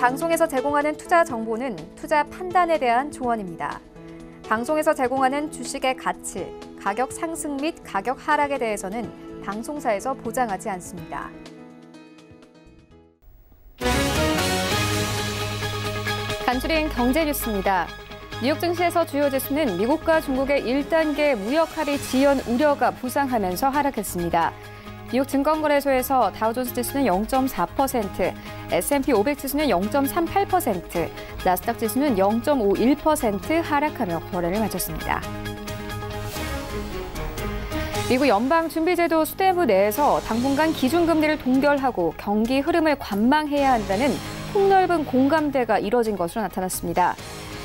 방송에서 제공하는 투자 정보는 투자 판단에 대한 조언입니다. 방송에서 제공하는 주식의 가치, 가격 상승 및 가격 하락에 대해서는 방송사에서 보장하지 않습니다. 간추린 경제 뉴스입니다. 뉴욕 증시에서 주요 지수는 미국과 중국의 1단계 무역 합의 지연 우려가 부상하면서 하락했습니다. 뉴욕 증권거래소에서 다우존스 지수는 0.4%, S&P 500 지수는 0.38%, 나스닥 지수는 0.51% 하락하며 거래를 마쳤습니다. 미국 연방준비제도 수뇌부 내에서 당분간 기준금리를 동결하고 경기 흐름을 관망해야 한다는 폭넓은 공감대가 이뤄진 것으로 나타났습니다.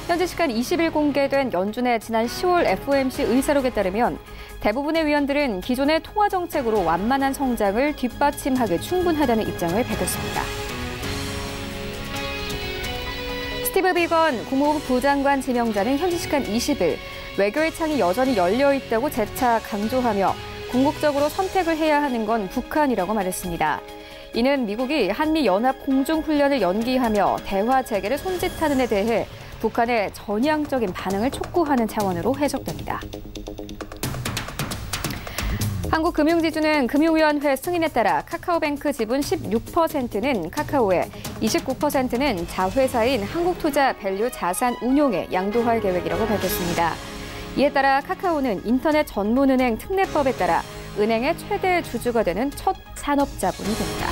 현지 시간 20일 공개된 연준의 지난 10월 FOMC 의사록에 따르면 대부분의 위원들은 기존의 통화 정책으로 완만한 성장을 뒷받침하기 충분하다는 입장을 밝혔습니다. 스티브 비건 국무부 부장관 지명자는 현지 시간 20일 외교의 창이 여전히 열려 있다고 재차 강조하며 궁극적으로 선택을 해야 하는 건 북한이라고 말했습니다. 이는 미국이 한미 연합 공중훈련을 연기하며 대화 재개를 손짓하는 데 대해 북한의 전향적인 반응을 촉구하는 차원으로 해석됩니다. 한국금융지주는 금융위원회 승인에 따라 카카오뱅크 지분 16%는 카카오에, 29%는 자회사인 한국투자밸류 자산운용에 양도할 계획이라고 밝혔습니다. 이에 따라 카카오는 인터넷 전문은행 특례법에 따라 은행의 최대 주주가 되는 첫 산업자본이 됩니다.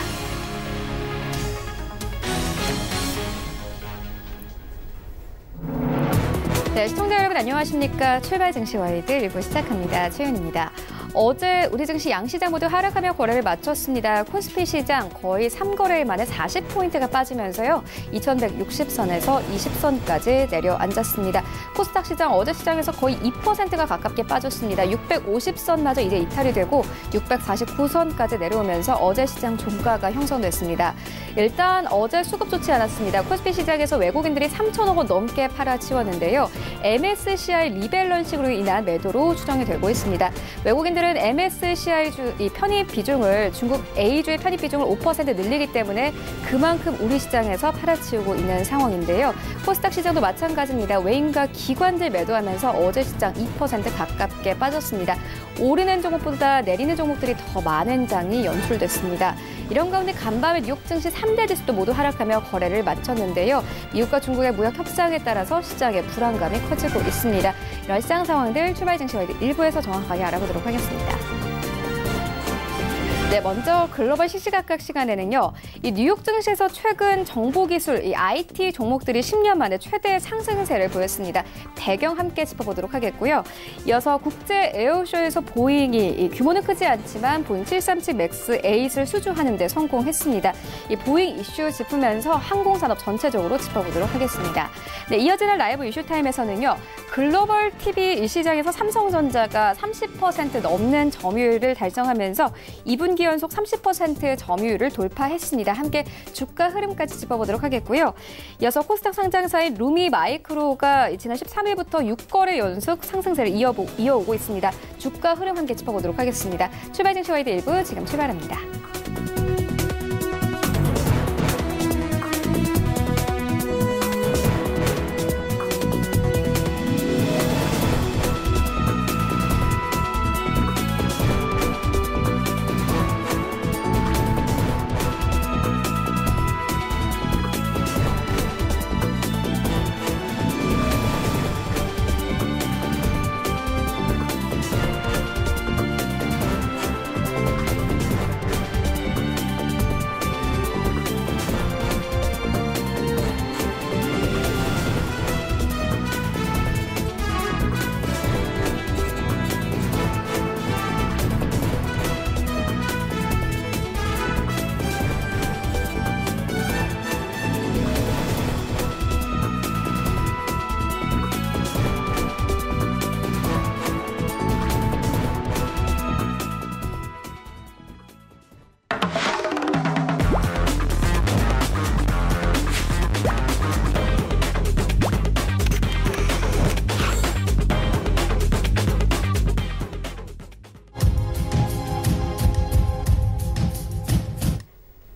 네, 시청자 여러분 안녕하십니까? 출발 증시 와이드 1부 시작합니다. 최윤입니다. 어제 우리 증시 양시장 모두 하락하며 거래를 마쳤습니다. 코스피 시장 거의 3거래일 만에 40포인트가 빠지면서요. 2160선에서 20선까지 내려앉았습니다. 코스닥 시장 어제 시장에서 거의 2%가 가깝게 빠졌습니다. 650선마저 이제 이탈이 되고 649선까지 내려오면서 어제 시장 종가가 형성됐습니다. 일단 어제 수급 좋지 않았습니다. 코스피 시장에서 외국인들이 3천억 원 넘게 팔아치웠는데요. MSCI 리밸런싱으로 인한 매도로 추정이 되고 있습니다. 외국인들은 MSCI 편입 비중을 중국 A주의 편입 비중을 5% 늘리기 때문에 그만큼 우리 시장에서 팔아치우고 있는 상황인데요. 코스닥 시장도 마찬가지입니다. 외인과 기관들 매도하면서 어제 시장 2% 가깝게 빠졌습니다. 오르는 종목보다 내리는 종목들이 더 많은 장이 연출됐습니다. 이런 가운데 간밤에 뉴욕 증시 3대 지수도 모두 하락하며 거래를 마쳤는데요. 미국과 중국의 무역 협상에 따라서 시장의 불안감이 커지고 있습니다. 이런 시장 상황들 출발 증시 와이드 1부에서 정확하게 알아보도록 하겠습니다. 네, 먼저 글로벌 시시각각 시간에는요. 이 뉴욕 증시에서 최근 정보기술, 이 IT 종목들이 10년 만에 최대 상승세를 보였습니다. 배경 함께 짚어보도록 하겠고요. 이어서 국제 에어쇼에서 보잉이 규모는 크지 않지만 보잉 737 맥스 8을 수주하는 데 성공했습니다. 이 보잉 이슈 짚으면서 항공산업 전체적으로 짚어보도록 하겠습니다. 네, 이어지는 라이브 이슈타임에서는요. 글로벌 TV 시장에서 삼성전자가 30% 넘는 점유율을 달성하면서 2분기 연속 30%의 점유율을 돌파했습니다. 함께 주가 흐름까지 짚어보도록 하겠고요. 이어서 코스닥 상장사인 루미마이크로가 지난 13일부터 6거래 연속 상승세를 이어오고 있습니다. 주가 흐름 함께 짚어보도록 하겠습니다. 출발 증시 와이드 1부 지금 출발합니다.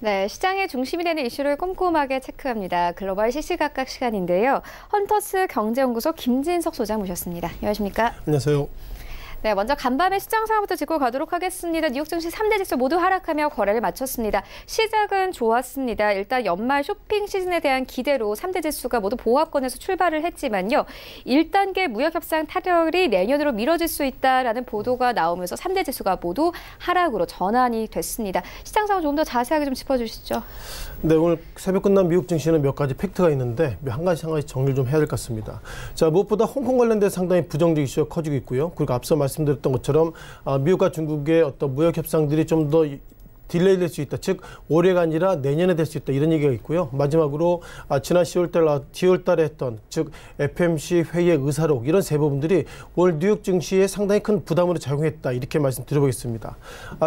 네, 시장의 중심이 되는 이슈를 꼼꼼하게 체크합니다. 글로벌 시시각각 시간인데요. 헌터스 경제연구소 김진석 소장 모셨습니다. 안녕하십니까? 안녕하세요. 네, 먼저 간밤의 시장 상황부터 짚고 가도록 하겠습니다. 뉴욕 증시 3대 지수 모두 하락하며 거래를 마쳤습니다. 시작은 좋았습니다. 일단 연말 쇼핑 시즌에 대한 기대로 3대 지수가 모두 보합권에서 출발을 했지만요. 1단계 무역 협상 타결이 내년으로 미뤄질 수 있다라는 보도가 나오면서 3대 지수가 모두 하락으로 전환이 됐습니다. 시장 상황 좀 더 자세하게 좀 짚어주시죠. 네, 오늘 새벽 끝난 미국 증시는 몇 가지 팩트가 있는데 한 가지 정리를 좀 해야 될 것 같습니다. 자, 무엇보다 홍콩 관련된 상당히 부정적 이슈가 커지고 있고요. 그리고 앞서 말씀드렸던 것처럼 미국과 중국의 어떤 무역 협상들이 좀 더 딜레이 될 수 있다. 즉 올해가 아니라 내년에 될 수 있다. 이런 얘기가 있고요. 마지막으로 지난 10월 달에 했던 즉 FMC 회의의 의사록 이런 세 부분들이 올 뉴욕 증시에 상당히 큰 부담으로 작용했다. 이렇게 말씀드려보겠습니다.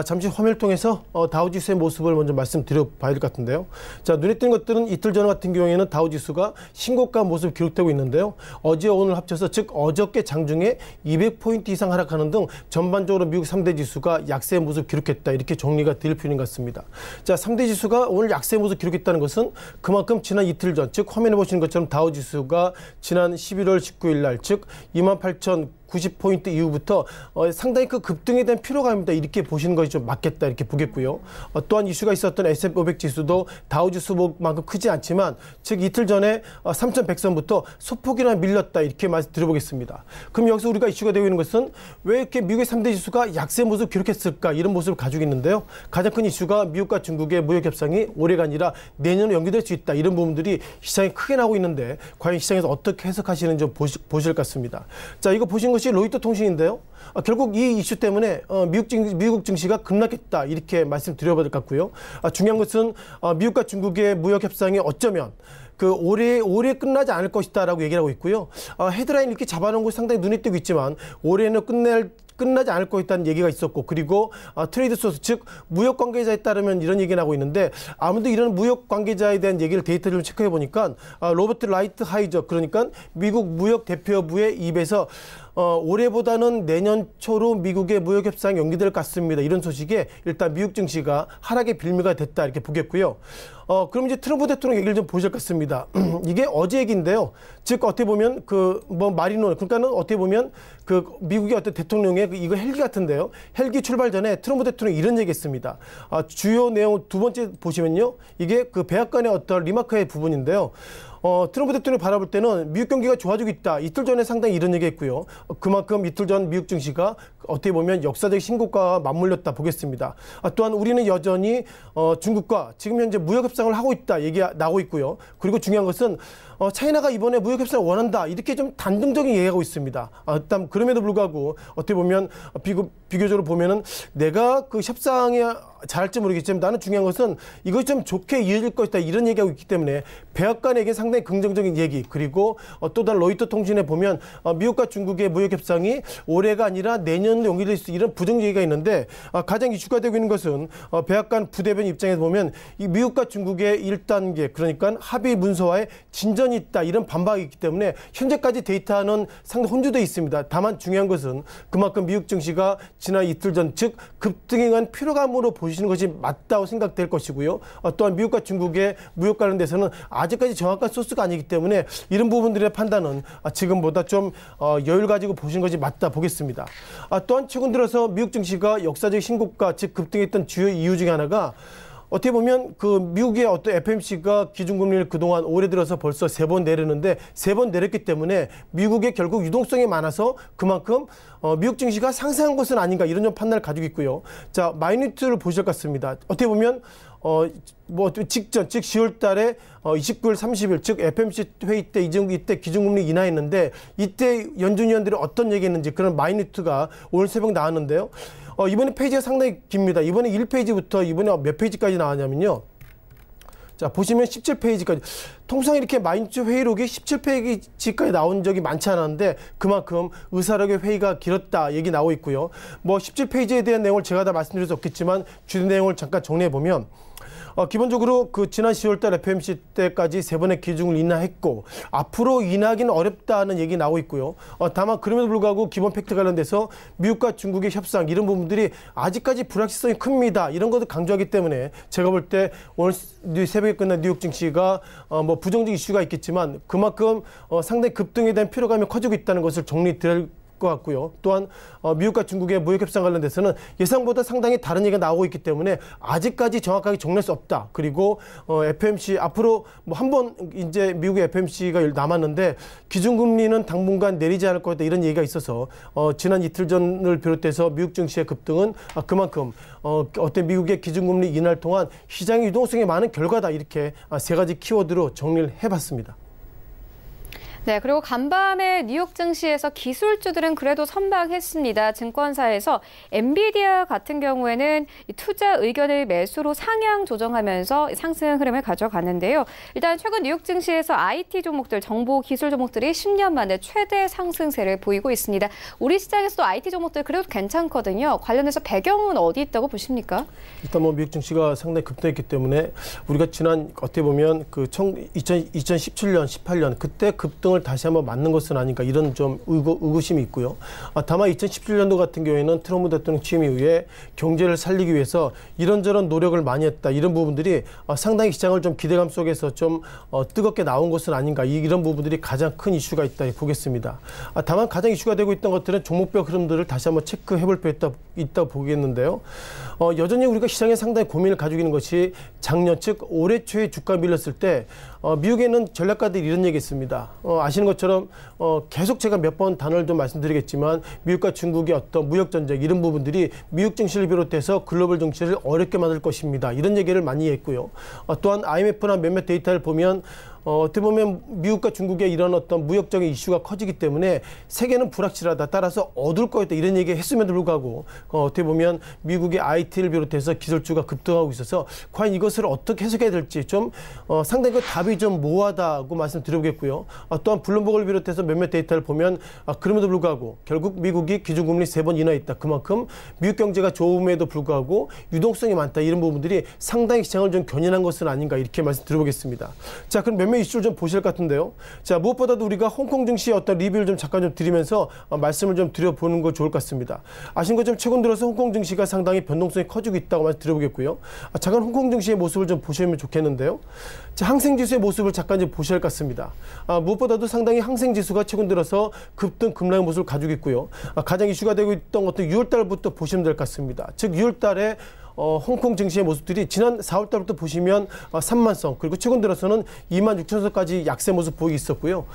잠시 화면을 통해서 다우지수의 모습을 먼저 말씀드려봐야 될 것 같은데요. 자, 눈에 띄는 것들은 이틀 전 같은 경우에는 다우지수가 신고가 모습 기록되고 있는데요. 어제 오늘 합쳐서 즉 어저께 장중에 200포인트 이상 하락하는 등 전반적으로 미국 3대 지수가 약세 모습 기록했다. 이렇게 정리가 될 필요는 같습니다. 자, 3대 지수가 오늘 약세 모습 기록했다는 것은 그만큼 지난 이틀 전, 즉 화면에 보시는 것처럼 다우지수가 지난 11월 19일 날, 즉 28,090포인트 이후부터 상당히 그 급등에 대한 피로감입니다. 이렇게 보시는 것이 좀 맞겠다. 이렇게 보겠고요. 또한 이슈가 있었던 S&P 500 지수도 다우지수만큼 크지 않지만 즉 이틀 전에 3,100선부터 소폭이나 밀렸다. 이렇게 말씀드려보겠습니다. 그럼 여기서 우리가 이슈가 되고 있는 것은 왜 이렇게 미국의 3대 지수가 약세 모습 기록했을까? 이런 모습을 가지고 있는데요. 가장 큰 이슈가 미국과 중국의 무역 협상이 올해가 아니라 내년으로 연기될 수 있다. 이런 부분들이 시장에 크게 나오고 있는데 과연 시장에서 어떻게 해석하시는지 좀 보실 것 같습니다. 자, 이거 보신 것이 로이터 통신인데요. 결국 이 이슈 때문에 미국 증시가 급락했다. 이렇게 말씀드려봐야 될 것 같고요. 중요한 것은 미국과 중국의 무역 협상이 어쩌면 올해 끝나지 않을 것이다라고 얘기를 하고 있고요. 헤드라인 이렇게 잡아놓은 것이 상당히 눈에 띄고 있지만 올해는 끝나지 않을 것이다는 얘기가 있었고 그리고 트레이드 소스 즉 무역 관계자에 따르면 이런 얘기를 하고 있는데 아무도 이런 무역 관계자에 대한 얘기를 데이터를 좀 체크해 보니까 로버트 라이트 하이저 그러니까 미국 무역 대표부의 입에서 올해보다는 내년 초로 미국의 무역 협상이 연기될 것 같습니다. 이런 소식에 일단 미국 증시가 하락의 빌미가 됐다 이렇게 보겠고요. 그럼 이제 트럼프 대통령 얘기를 좀 보실 것 같습니다. 이게 어제 얘기인데요. 즉 어떻게 보면 마리노 그러니까는 어떻게 보면 미국의 어떤 대통령의 이거 헬기 같은데요. 헬기 출발 전에 트럼프 대통령이 이런 얘기했습니다. 주요 내용 두 번째 보시면요. 이게 백악관의 어떤 리마크의 부분인데요. 트럼프 대통령이 바라볼 때는 미국 경기가 좋아지고 있다. 이틀 전에 상당히 이런 얘기했고요. 그만큼 이틀 전 미국 증시가 어떻게 보면 역사적 신고가와 맞물렸다 보겠습니다. 또한 우리는 여전히 중국과 지금 현재 무역 협상을 하고 있다 얘기가 나오고 있고요. 그리고 중요한 것은 차이나가 이번에 무역 협상을 원한다. 이렇게 좀 단정적인 얘기하고 있습니다. 일단 그럼에도 불구하고 어떻게 보면 비교적으로 보면은 내가 그 협상에 잘할지 모르겠지만 나는 중요한 것은 이것이 좀 좋게 이어질 것이다. 이런 얘기하고 있기 때문에 백악관에게 상당히 긍정적인 얘기 그리고 또 다른 로이터 통신에 보면 미국과 중국의 무역 협상이 올해가 아니라 내년으로 연기될 수 이런 부정 얘기가 있는데 가장 이슈가 되고 있는 것은 백악관 부대변인 입장에서 보면 이 미국과 중국의 1단계 그러니까 합의 문서와의 진전이 있다. 이런 반박이 있기 때문에 현재까지 데이터는 상당히 혼주되어 있습니다. 다만 중요한 것은 그만큼 미국 증시가 지난 이틀 전 즉 급등에 의한 피로감으로 보시는 것이 맞다고 생각될 것이고요. 또한 미국과 중국의 무역 관련돼서는 아직까지 정확한 소스가 아니기 때문에 이런 부분들의 판단은 지금보다 좀 여유를 가지고 보시는 것이 맞다 보겠습니다. 또한 최근 들어서 미국 증시가 역사적 신고가 즉 급등했던 주요 이유 중에 하나가 어떻게 보면 미국의 어떤 FMC가 기준금리를 그동안 올해 들어서 벌써 3번 내렸는데 3번 내렸기 때문에 미국의 결국 유동성이 많아서 그만큼 미국 증시가 상승한 것은 아닌가 이런 좀 판단을 가지고 있고요. 자, 마이니트를 보실 것 같습니다. 어떻게 보면 직전, 즉 10월 달에 29일, 30일, 즉 FMC 회의 때 이때 기준금리 인하했는데 이때 연준위원들이 어떤 얘기했는지 그런 마이니트가 오늘 새벽 나왔는데요. 이번에 페이지가 상당히 깁니다. 이번에 1페이지부터 이번에 몇 페이지까지 나왔냐면요. 자, 보시면 17페이지까지. 통상 이렇게 마이니트 회의록이 17페이지까지 나온 적이 많지 않았는데 그만큼 의사록의 회의가 길었다 얘기 나오고 있고요. 17페이지에 대한 내용을 제가 다 말씀드릴 수 없겠지만 주된 내용을 잠깐 정리해 보면 기본적으로 그 지난 10월달 FOMC 때까지 3번의 기준을 인하했고 앞으로 인하하기는 어렵다는 얘기 나오고 있고요. 다만 그럼에도 불구하고 기본 팩트 관련돼서 미국과 중국의 협상 이런 부분들이 아직까지 불확실성이 큽니다. 이런 것을 강조하기 때문에 제가 볼 때 오늘 새벽에 끝난 뉴욕 증시가 뭐 부정적 이슈가 있겠지만 그만큼 상당히 급등에 대한 피로감이 커지고 있다는 것을 정리될 것 같고요. 또한 미국과 중국의 무역 협상 관련돼서는 예상보다 상당히 다른 얘기가 나오고 있기 때문에 아직까지 정확하게 정리할 수 없다. 그리고 FOMC 앞으로 뭐 한 번 이제 미국의 FOMC가 남았는데 기준금리는 당분간 내리지 않을 거다 이런 얘기가 있어서 지난 이틀 전을 비롯해서 미국 증시의 급등은 그만큼 어떤 미국의 기준금리 인하를 통한 시장의 유동성이 많은 결과다 이렇게 세 가지 키워드로 정리를 해봤습니다. 네, 그리고 간밤에 뉴욕 증시에서 기술주들은 그래도 선방했습니다. 증권사에서 엔비디아 같은 경우에는 투자 의견을 매수로 상향 조정하면서 상승 흐름을 가져갔는데요. 일단 최근 뉴욕 증시에서 IT 종목들, 정보 기술 종목들이 10년 만에 최대 상승세를 보이고 있습니다. 우리 시장에서도 IT 종목들 그래도 괜찮거든요. 관련해서 배경은 어디 있다고 보십니까? 일단 뭐 미국 증시가 상당히 급등했기 때문에 우리가 지난 어떻게 보면 그 2017년, 18년 그때 급등 다시 한번 맞는 것은 아닌가 이런 좀 의구심이 있고요. 다만 2017년도 같은 경우에는 트럼프 대통령 취임 이후에 경제를 살리기 위해서 이런저런 노력을 많이 했다. 이런 부분들이 상당히 시장을 좀 기대감 속에서 좀 뜨겁게 나온 것은 아닌가 이런 부분들이 가장 큰 이슈가 있다 보겠습니다. 다만 가장 이슈가 되고 있던 것들은 종목별 흐름들을 다시 한번 체크해 볼 필요가 있다고 보겠는데요. 여전히 우리가 시장에 상당히 고민을 가지고 있는 것이 작년 즉 올해 초에 주가 밀렸을 때 미국에는 전략가들이 이런 얘기했습니다. 아시는 것처럼 계속 제가 몇 번 단어를 좀 말씀드리겠지만 미국과 중국의 어떤 무역 전쟁 이런 부분들이 미국 증시를 비롯해서 글로벌 증시를 어렵게 만들 것입니다. 이런 얘기를 많이 했고요. 또한 IMF나 몇몇 데이터를 보면 어떻게 보면 미국과 중국의 이런 어떤 무역적인 이슈가 커지기 때문에 세계는 불확실하다. 따라서 어두울 거였다. 이런 얘기 했음에도 불구하고 어떻게 보면 미국의 IT를 비롯해서 기술주가 급등하고 있어서 과연 이것을 어떻게 해석해야 될지 좀 상당히 그 답이 좀 모호하다고 말씀드려보겠고요. 또한 블룸버그를 비롯해서 몇몇 데이터를 보면 그럼에도 불구하고 결국 미국이 기준금리 3번 인하했다. 그만큼 미국 경제가 좋음에도 불구하고 유동성이 많다. 이런 부분들이 상당히 시장을 좀 견인한 것은 아닌가 이렇게 말씀드려보겠습니다. 자, 그럼 몇몇 이슈를 좀 보실 것 같은데요. 자, 무엇보다도 우리가 홍콩 증시의 어떤 리뷰를 좀 잠깐 좀 드리면서 말씀을 좀 드려보는 거 좋을 것 같습니다. 아시는 것처럼 최근 들어서 홍콩 증시가 상당히 변동성이 커지고 있다고 말씀드려보겠고요. 잠깐 홍콩 증시의 모습을 좀 보시면 좋겠는데요. 자, 항생지수의 모습을 잠깐 좀 보셔야 할 것 같습니다. 무엇보다도 상당히 항생지수가 최근 들어서 급등 급락의 모습을 가지고 있고요. 가장 이슈가 되고 있던 것도 6월 달부터 보시면 될 것 같습니다. 즉 6월 달에 홍콩 증시의 모습들이 지난 4월 달부터 보시면 3만선 그리고 최근 들어서는 2만 6천선까지 약세 모습 보이고 있었고요.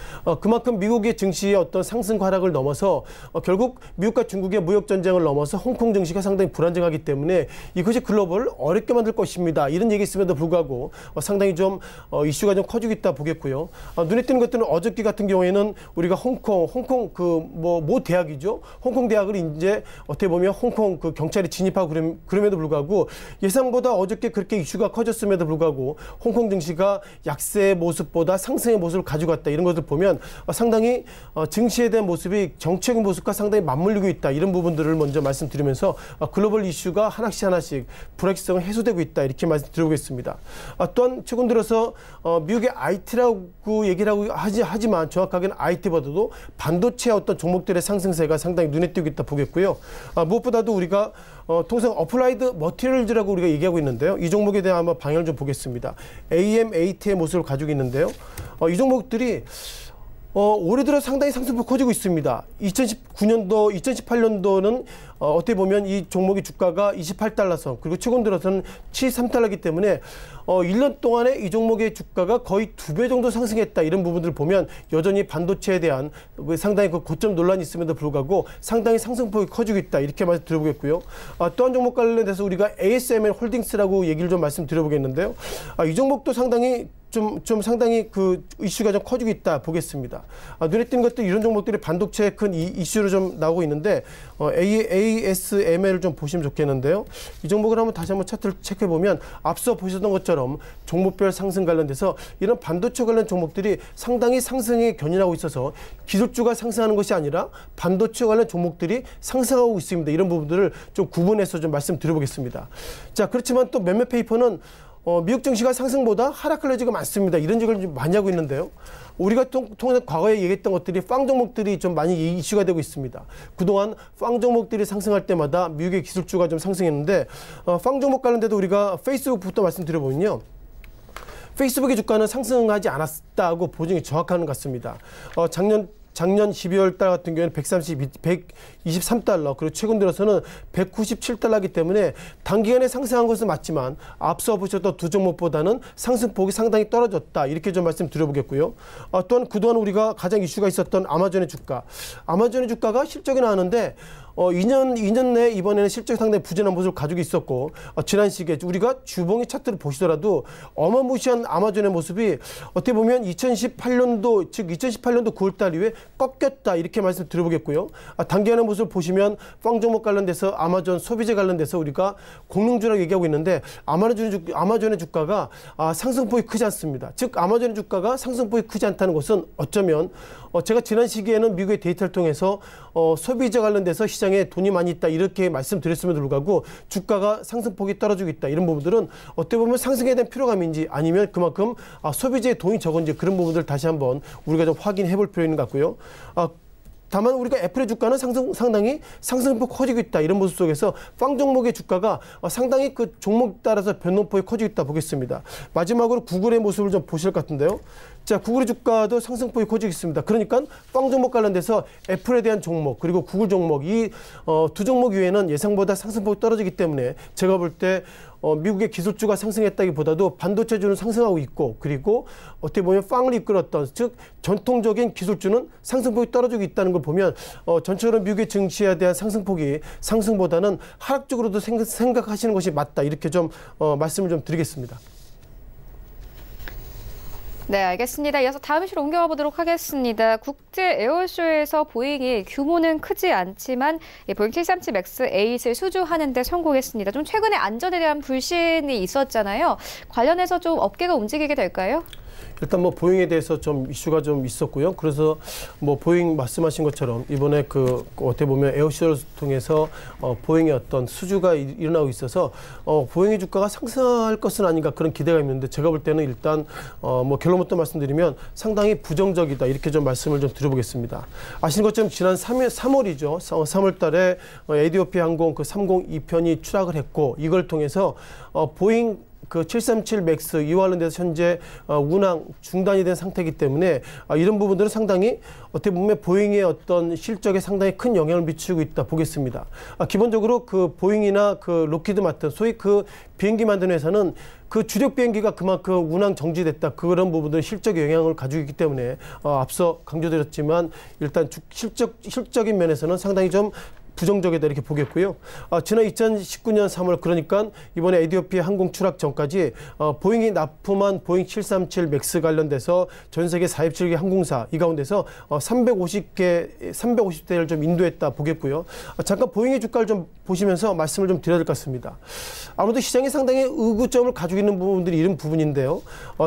그만큼 미국의 증시의 어떤 상승 하락을 넘어서 결국 미국과 중국의 무역 전쟁을 넘어서 홍콩 증시가 상당히 불안정하기 때문에 이것이 글로벌을 어렵게 만들 것입니다. 이런 얘기 있음에도 불구하고 상당히 좀 이슈가 좀 커지고 있다 보겠고요. 눈에 띄는 것들은 어저께 같은 경우에는 우리가 홍콩 그 모 대학이죠. 홍콩 대학을 이제 어떻게 보면 홍콩 그 경찰이 진입하고 그럼에도 불구하고 예상보다 어저께 그렇게 이슈가 커졌음에도 불구하고 홍콩 증시가 약세의 모습보다 상승의 모습을 가지고 왔다. 이런 것을 보면 상당히 증시에 대한 모습이 정치적인 모습과 상당히 맞물리고 있다. 이런 부분들을 먼저 말씀드리면서 글로벌 이슈가 하나씩 불확실성은 해소되고 있다. 이렇게 말씀드리겠습니다. 또한 최근 들어서 미국의 IT라고 얘기를 하지만 정확하게는 IT보다도 반도체 어떤 종목들의 상승세가 상당히 눈에 띄고 있다 보겠고요. 무엇보다도 우리가 통상 어플라이드 머티리얼즈라고 우리가 얘기하고 있는데요. 이 종목에 대한 한번 방향을 좀 보겠습니다. AMAT의 모습을 가지고 있는데요. 이 종목들이 올해 들어 상당히 상승폭 커지고 있습니다. 2019년도, 2018년도는 어떻게 보면 이 종목의 주가가 28달러선 그리고 최근 들어서는 73달러이기 때문에 1년 동안에 이 종목의 주가가 거의 2배 정도 상승했다. 이런 부분들을 보면 여전히 반도체에 대한 상당히 그 고점 논란이 있음에도 불구하고 상당히 상승폭이 커지고 있다. 이렇게 말씀드려보겠고요. 또 한 종목 관련해서 우리가 ASML 홀딩스라고 얘기를 좀 말씀드려보겠는데요. 이 종목도 상당히 좀 상당히 그 이슈가 좀 커지고 있다 보겠습니다. 눈에 띄는 것도 이런 종목들이 반도체의 큰 이슈로 좀 나오고 있는데 ASML을 좀 보시면 좋겠는데요. 이 종목을 다시 한번 차트를 체크해 보면 앞서 보셨던 것처럼 종목별 상승 관련돼서 이런 반도체 관련 종목들이 상당히 상승에 견인하고 있어서 기술주가 상승하는 것이 아니라 반도체 관련 종목들이 상승하고 있습니다. 이런 부분들을 좀 구분해서 좀 말씀드려보겠습니다. 자, 그렇지만 또 몇몇 페이퍼는 미국 증시가 상승보다 하락할 여지가 많습니다. 이런 얘기를 좀 많이 하고 있는데요. 우리가 통해서 과거에 얘기했던 것들이 빵 종목들이 좀 많이 이슈가 되고 있습니다. 그동안 빵 종목들이 상승할 때마다 미국의 기술주가 좀 상승했는데 빵 종목 관련돼도 우리가 페이스북부터 말씀드려보면요. 페이스북의 주가는 상승하지 않았다고 보증이 정확한 것 같습니다. 작년 12월 달 같은 경우에는 123달러, 그리고 최근 들어서는 197달러이기 때문에 단기간에 상승한 것은 맞지만 앞서 보셨던 두 종목보다는 상승폭이 상당히 떨어졌다. 이렇게 좀 말씀드려보겠고요. 또한 그동안 우리가 가장 이슈가 있었던 아마존의 주가가 실적이 나왔는데 2년 내 이번에는 실적 상당히 부진한 모습을 가지고 있었고 지난 시기에 우리가 주봉의 차트를 보시더라도 어마무시한 아마존의 모습이 어떻게 보면 2018년도 9월달 이후에 꺾였다 이렇게 말씀드려보겠고요. 단기간의 모습을 보시면 빵 종목 관련돼서 아마존 소비재 관련돼서 우리가 공룡주라고 얘기하고 있는데 아마존의 주가가 상승폭이 크지 않습니다. 즉 아마존의 주가가 상승폭이 크지 않다는 것은 어쩌면 제가 지난 시기에는 미국의 데이터를 통해서 소비재 관련돼서 시장에 돈이 많이 있다 이렇게 말씀드렸음에도 불구하고 주가가 상승폭이 떨어지고 있다 이런 부분들은 어떻게 보면 상승에 대한 피로감인지 아니면 그만큼 소비재에 돈이 적은지 그런 부분들을 다시 한번 우리가 좀 확인해 볼 필요 있는 것 같고요. 다만 우리가 애플의 주가는 상당히 상승폭이 커지고 있다. 이런 모습 속에서 빵 종목의 주가가 상당히 그 종목 따라서 변동폭이 커지고 있다 보겠습니다. 마지막으로 구글의 모습을 좀 보실 것 같은데요. 자, 구글의 주가도 상승폭이 커지고 있습니다. 그러니까 빵 종목 관련돼서 애플에 대한 종목 그리고 구글 종목 이 두 종목 이외에는 예상보다 상승폭이 떨어지기 때문에 제가 볼 때 미국의 기술주가 상승했다기보다도 반도체주는 상승하고 있고 그리고 어떻게 보면 빵을 이끌었던 즉 전통적인 기술주는 상승폭이 떨어지고 있다는 걸 보면 전체적으로 미국의 증시에 대한 상승폭이 상승보다는 하락적으로도 생각하시는 것이 맞다 이렇게 좀 말씀을 좀 드리겠습니다. 네, 알겠습니다. 이어서 다음 이슈로 옮겨가 보도록 하겠습니다. 국제 에어쇼에서 보잉이 규모는 크지 않지만 보잉 737 맥스 8을 수주하는 데 성공했습니다. 좀 최근에 안전에 대한 불신이 있었잖아요. 관련해서 좀 업계가 움직이게 될까요? 일단 뭐 보잉에 대해서 좀 이슈가 좀 있었고요. 그래서 뭐 보잉 말씀하신 것처럼 이번에 그 어떻게 보면 에어쇼를 통해서 보잉의 어떤 수주가 일어나고 있어서 보잉의 주가가 상승할 것은 아닌가 그런 기대가 있는데 제가 볼 때는 일단 뭐 결론부터 말씀드리면 상당히 부정적이다 이렇게 좀 말씀을 좀 드려보겠습니다. 아시는 것처럼 지난 3월이죠. 3월 달에 에티오피아 항공 그 302편이 추락을 했고 이걸 통해서 보잉 그 737 맥스 이와 관련돼서 현재 운항 중단이 된 상태이기 때문에 이런 부분들은 상당히 어떻게 보면 보잉의 어떤 실적에 상당히 큰 영향을 미치고 있다 보겠습니다. 기본적으로 그 보잉이나 그 로키드 마틴 소위 그 비행기 만드는 회사는 그 주력 비행기가 그만큼 운항 정지됐다 그런 부분들은 실적에 영향을 가지고 있기 때문에 앞서 강조드렸지만 일단 실적인 면에서는 상당히 좀 부정적이다 이렇게 보겠고요. 지난 2019년 3월 그러니까 이번에 에티오피아 항공 추락 전까지 보잉이 납품한 보잉 737 맥스 관련돼서 전 세계 47개 항공사 이 가운데서 350대를 좀 인도했다 보겠고요. 잠깐 보잉의 주가를 좀 보시면서 말씀을 좀 드려야 될 것 같습니다. 아무래도 시장이 상당히 의구점을 가지고 있는 부분들이 이런 부분인데요.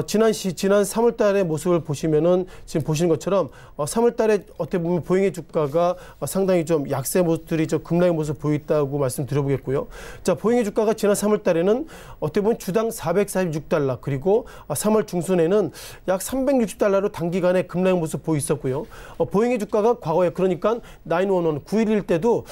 지난 3월 달의 모습을 보시면은 지금 보시는 것처럼 3월 달에 어떻게 보면 보잉의 주가가 상당히 좀 약세 모습들이 저 급락의 모습 보였다고 말씀드려보겠고요. 자, 보잉의 주가가 지난 3월 달에는 어떻게 보면 주당 446달러 그리고 3월 중순에는 약 360달러로 단기간에 급락의 모습 보였었고요. 보잉의 주가가 과거에 그러니까 911 9.11 때도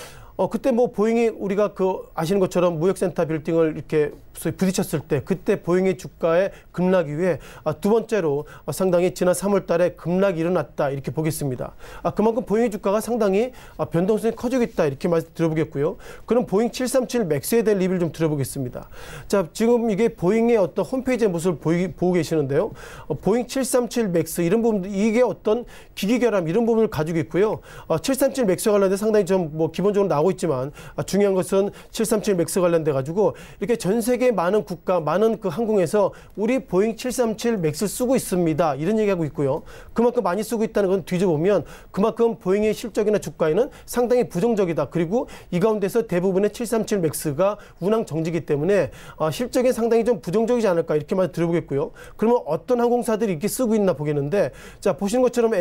그때 뭐 보잉이 우리가 그 아시는 것처럼 무역센터 빌딩을 이렇게 부딪혔을 때 그때 보잉의 주가의 급락 이후에 두 번째로 상당히 지난 3월 달에 급락이 일어났다 이렇게 보겠습니다. 그만큼 보잉의 주가가 상당히 변동성이 커지고 있다 이렇게 말씀 드려보겠고요. 그럼 보잉 737 맥스에 대한 리뷰를 좀 드려보겠습니다. 자, 지금 이게 보잉의 어떤 홈페이지의 모습을 보고 계시는데요. 보잉 737 맥스 이런 부분들 이게 어떤 기기 결함 이런 부분을 가지고 있고요. 737 맥스와 관련돼 상당히 좀 뭐 기본적으로 나오고 있지만 중요한 것은 737 맥스 관련돼 가지고 이렇게 전 세계 많은 국가, 많은 그 항공에서 우리 보잉 737 맥스 쓰고 있습니다. 이런 얘기하고 있고요. 그만큼 많이 쓰고 있다는 건 뒤져보면 그만큼 보잉의 실적이나 주가에는 상당히 부정적이다. 그리고 이 가운데서 대부분의 737 맥스가 운항 정지이기 때문에 실적이 상당히 좀 부정적이지 않을까 이렇게 말 들어보겠고요. 그러면 어떤 항공사들이 이렇게 쓰고 있나 보겠는데 자, 보시는 것처럼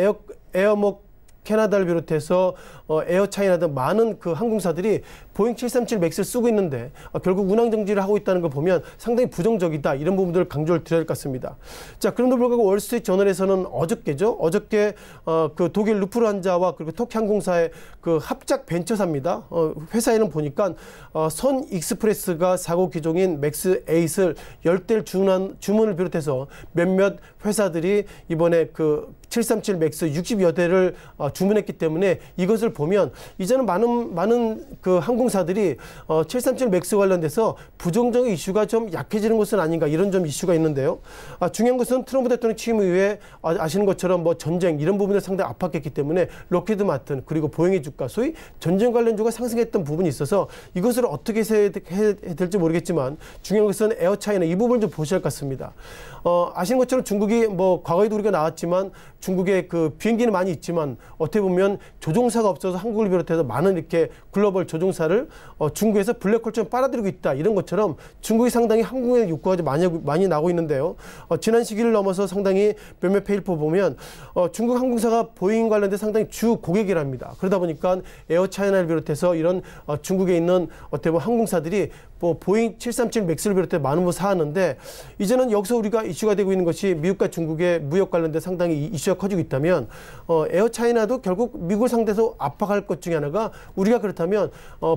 캐나다를 비롯해서 에어차이나 등 많은 그 항공사들이 보잉 737 맥스를 쓰고 있는데 결국 운항 정지를 하고 있다는 걸 보면 상당히 부정적이다. 이런 부분들을 강조를 드려야 할 것 같습니다. 자, 그럼에도 불구하고 월스트리트 저널에서는 어저께 그 독일 루프트한자와 그리고 터키 항공사의 그 합작 벤처사입니다. 회사에는 보니까 선 익스프레스가 사고 기종인 맥스 8을 10대를 주문을 비롯해서 몇몇 회사들이 이번에 그 737 맥스 60여 대를 주문했기 때문에 이것을 보면 이제는 많은 그 항공사들이 737 맥스 관련돼서 부정적인 이슈가 좀 약해지는 것은 아닌가 이런 좀 이슈가 있는데요. 중요한 것은 트럼프 대통령 취임 이후에 아시는 것처럼 뭐 전쟁 이런 부분을 상당히 압박했기 때문에 록히드 마틴 그리고 보잉의 주가 소위 전쟁 관련주가 상승했던 부분이 있어서 이것을 어떻게 해야 될지 모르겠지만 중요한 것은 에어차이나 이 부분을 좀 보셔야 할 것 같습니다. 아시는 것처럼 중국이 뭐 과거에도 우리가 나왔지만 중국의 그 비행기는 많이 있지만 어떻게 보면 조종사가 없어서 한국을 비롯해서 많은 이렇게 글로벌 조종사를 중국에서 블랙홀처럼 빨아들이고 있다. 이런 것처럼 중국이 상당히 한국의 욕구가 많이 나고 있는데요. 지난 시기를 넘어서 상당히 몇몇 페이퍼 보면 중국 항공사가 보잉 관련된 상당히 주 고객이랍니다. 그러다 보니까 에어차이나를 비롯해서 이런 중국에 있는 어떻게 보면 항공사들이 뭐 보잉 737 맥스를 비롯해 많은 거 사왔는데 이제는 여기서 우리가 이슈가 되고 있는 것이 미국과 중국의 무역 관련된 상당히 이슈가 커지고 있다면 에어차이나도 결국 미국을 상대해서 압박할 것 중에 하나가 우리가 그렇다면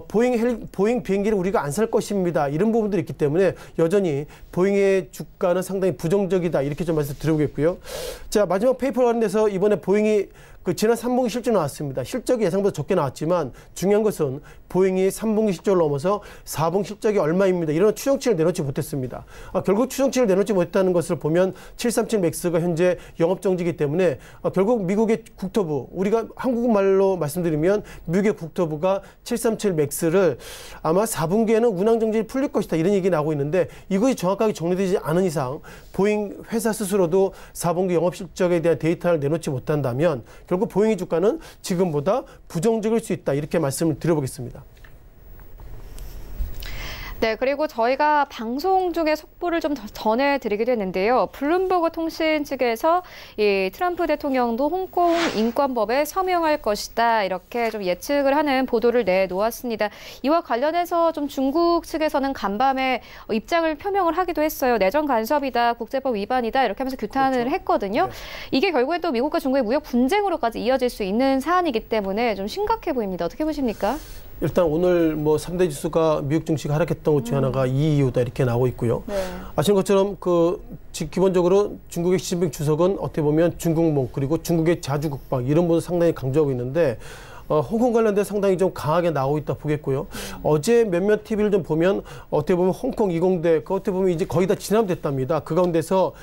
보잉 비행기를 우리가 안 살 것입니다. 이런 부분들이 있기 때문에 여전히 보잉의 주가는 상당히 부정적이다. 이렇게 좀 말씀드려보겠고요. 자, 마지막 페이퍼 관련돼서 이번에 보잉이 그 지난 3분기 실적 나왔습니다. 실적이 예상보다 적게 나왔지만 중요한 것은 보잉이 3분기 실적을 넘어서 4분기 실적이 얼마입니다. 이런 추정치를 내놓지 못했습니다. 결국 추정치를 내놓지 못했다는 것을 보면 737 맥스가 현재 영업정지이기 때문에 결국 미국의 국토부, 우리가 한국말로 말씀드리면 미국의 국토부가 737 맥스를 아마 4분기에는 운항정지를 풀릴 것이다. 이런 얘기 나오고 있는데 이것이 정확하게 정리되지 않은 이상 보잉 회사 스스로도 4분기 영업실적에 대한 데이터를 내놓지 못한다면 결국 보잉의 주가는 지금보다 부정적일 수 있다. 이렇게 말씀을 드려보겠습니다. 네, 그리고 저희가 방송 중에 속보를 좀 전해드리기도 했는데요. 블룸버그 통신 측에서 이 트럼프 대통령도 홍콩 인권법에 서명할 것이다. 이렇게 좀 예측을 하는 보도를 내놓았습니다. 이와 관련해서 좀 중국 측에서는 간밤에 입장을 표명을 하기도 했어요. 내정 간섭이다, 국제법 위반이다 이렇게 하면서 규탄을 그렇죠. 했거든요. 네. 이게 결국엔 또 미국과 중국의 무역 분쟁으로까지 이어질 수 있는 사안이기 때문에 좀 심각해 보입니다. 어떻게 보십니까? 일단 오늘 뭐 3대 지수가 미국 증시가 하락했던 것 중에 하나가 이 이유다 이렇게 나오고 있고요. 네. 아시는 것처럼 기본적으로 중국의 시진핑 주석은 어떻게 보면 중국몽 그리고 중국의 자주국방 이런 부분을 상당히 강조하고 있는데 홍콩 관련된 상당히 좀 강하게 나오고 있다 보겠고요. 어제 몇몇 TV를 좀 보면 어떻게 보면 홍콩 20대 그 어떻게 보면 이제 거의 다 진압됐답니다. 그 가운데서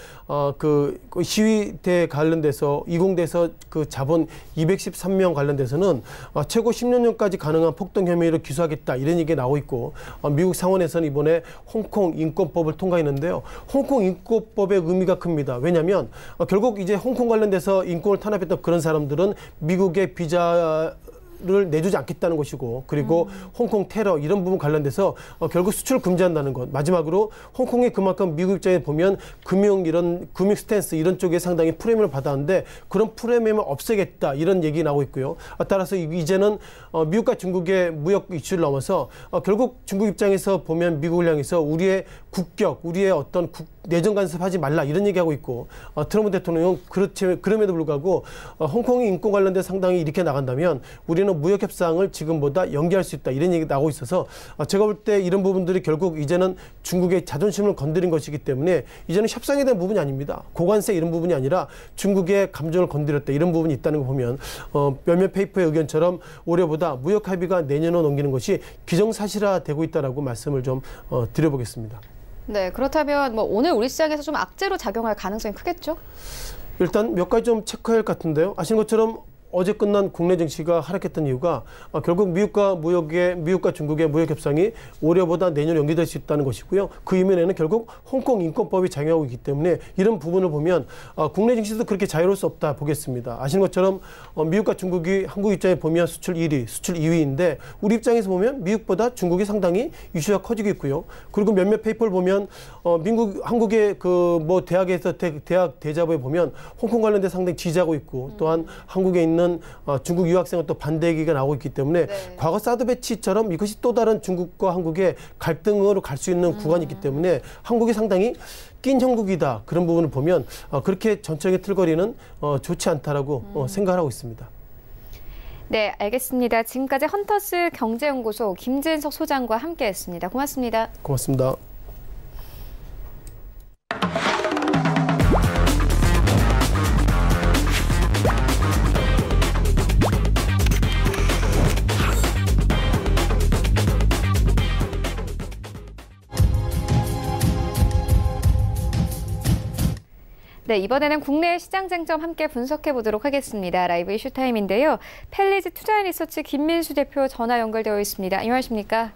그 시위대 관련돼서 20대에서 그 자본 213명 관련돼서는 최고 10년까지 가능한 폭동 혐의로 기소하겠다 이런 얘기가 나오고 있고 미국 상원에서는 이번에 홍콩 인권법을 통과했는데요. 홍콩 인권법의 의미가 큽니다. 왜냐하면 결국 이제 홍콩 관련돼서 인권을 탄압했던 그런 사람들은 미국의 비자를 내주지 않겠다는 것이고 그리고 홍콩 테러 이런 부분 관련돼서 결국 수출을 금지한다는 것. 마지막으로 홍콩이 그만큼 미국 입장에 보면 금융 스탠스 이런 쪽에 상당히 프레임을 받았는데 그런 프레임을 없애겠다 이런 얘기 나오고 있고요. 따라서 이제는 미국과 중국의 무역 이슈를 넘어서 결국 중국 입장에서 보면 미국을 향해서 우리의 국격, 우리의 어떤 내정 간섭하지 말라 이런 얘기하고 있고 트럼프 대통령은 그럼에도 불구하고 홍콩의 인권 관련된 상당히 이렇게 나간다면 우리는 무역 협상을 지금보다 연기할 수 있다 이런 얘기 나오고 있어서 제가 볼 때 이런 부분들이 결국 이제는 중국의 자존심을 건드린 것이기 때문에 이제는 협상에 대한 부분이 아닙니다. 고관세 이런 부분이 아니라 중국의 감정을 건드렸다 이런 부분이 있다는 거 보면 몇몇 페이퍼의 의견처럼 올해보다 무역 합의가 내년으로 넘기는 것이 기정사실화되고 있다라고 말씀을 좀 드려보겠습니다. 네, 그렇다면 뭐 오늘 우리 시장에서 좀 악재로 작용할 가능성이 크겠죠? 일단 몇 가지 좀 체크해야 할 것 같은데요. 아시는 것처럼 어제 끝난 국내 증시가 하락했던 이유가 결국 미국과 중국의 무역 협상이 올해보다 내년 연기될 수 있다는 것이고요. 그 이면에는 결국 홍콩 인권법이 작용하고 있기 때문에 이런 부분을 보면 국내 증시도 그렇게 자유로울 수 없다 보겠습니다. 아시는 것처럼 미국과 중국이 한국 입장에 보면 수출 1위, 수출 2위인데 우리 입장에서 보면 미국보다 중국이 상당히 이슈가 커지고 있고요. 그리고 몇몇 페이퍼를 보면 한국의 대학에서 대학 대자보에 보면 홍콩 관련된 상당히 지지하고 있고 또한 한국에 있는 있는 중국 유학생은 또 반대 얘기가 나오고 있기 때문에 네. 과거 사드 배치처럼 이것이 또 다른 중국과 한국의 갈등으로 갈 수 있는 구간이 있기 때문에 한국이 상당히 낀 형국이다. 그런 부분을 보면 그렇게 전청의 틀거리는 좋지 않다라고 생각을 하고 있습니다. 네, 알겠습니다. 지금까지 헌터스 경제연구소 김진석 소장과 함께했습니다. 고맙습니다. 고맙습니다. 네, 이번에는 국내 시장 쟁점 함께 분석해 보도록 하겠습니다. 라이브 이슈 타임인데요. 펠리즈 투자앤리서치 김민수 대표 전화 연결되어 있습니다. 안녕하십니까?